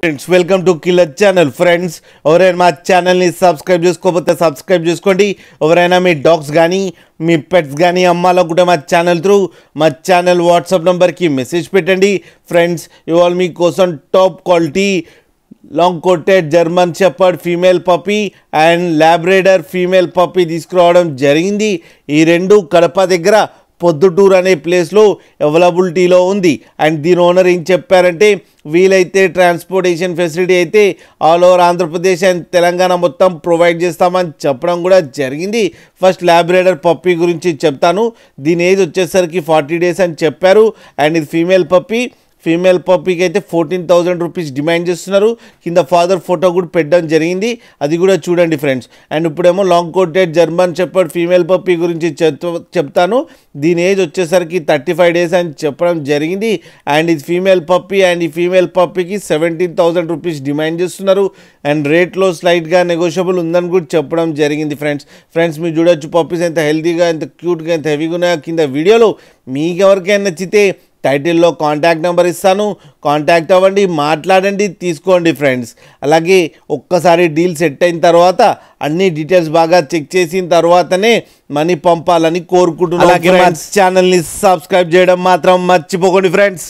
Friends welcome to killer channel. Friends ఎవరైనా మా ఛానల్ని సబ్స్క్రైబ్ చేసుకోకపోతే సబ్స్క్రైబ్ చేసుకోండి. ఎవరైనా మీ డాగ్స్ కానీ మీ పెట్స్ కానీ అమ్మాలనుకుంటే మా ఛానల్ వాట్సాప్ నెంబర్కి మెసేజ్ పెట్టండి. ఫ్రెండ్స్ ఇవాళ మీకోసం top quality long coated German shepherd female puppy and Labrador female puppy తీసుకురావడం జరిగింది. ఈ రెండు కడప దగ్గర పొద్దుటూరు అనే ప్లేస్లో అవైలబిలిటీలో ఉంది. అండ్ దీని ఓనర్ ఏం చెప్పారంటే వీలైతే ట్రాన్స్పోర్టేషన్ ఫెసిలిటీ అయితే all over Andhra Pradesh and Telangana మొత్తం ప్రొవైడ్ చేస్తామని చెప్పడం కూడా జరిగింది. ఫస్ట్ లాబ్రేడర్ పప్పీ గురించి చెప్తాను. దీని ఏజ్ వచ్చేసరికి 40 days అని చెప్పారు. అండ్ ఇది ఫీమేల్ పప్పీకి అయితే 14,000 రూపీస్ డిమాండ్ చేస్తున్నారు. కింద ఫాదర్ ఫోటో కూడా పెట్టడం జరిగింది, అది కూడా చూడండి ఫ్రెండ్స్. అండ్ ఇప్పుడేమో long coated German shepherd female puppy గురించి చెప్తాను. దీని ఏజ్ వచ్చేసరికి 35 days అని చెప్పడం జరిగింది. అండ్ ఇది ఫీమేల్ పప్పీ అండ్ ఈ ఫీమేల్ పప్పీకి 17,000 రూపీస్ డిమాండ్ చేస్తున్నారు. అండ్ రేట్లో స్లైట్గా నెగోషియబుల్ ఉందని కూడా చెప్పడం జరిగింది ఫ్రెండ్స్ మీరు చూడొచ్చు పప్పీస్ ఎంత హెల్తీగా, ఎంత క్యూట్గా, ఎంత హెవీగా ఉన్నాయో కింద వీడియోలో. మీకు ఎవరికైనా నచ్చితే టైటిల్లో కాంటాక్ట్ నెంబర్ ఇస్తాను, కాంటాక్ట్ అవ్వండి, మాట్లాడండి, తీసుకోండి ఫ్రెండ్స్. అలాగే ఒక్కసారి డీల్ సెట్ అయిన తర్వాత అన్ని డీటెయిల్స్ బాగా చెక్ చేసిన తర్వాతనే మనీ పంపాలని కోరుకుంటున్నాను. అలాగే మా ఛానల్ని సబ్స్క్రైబ్ చేయడం మాత్రం మర్చిపోకండి ఫ్రెండ్స్.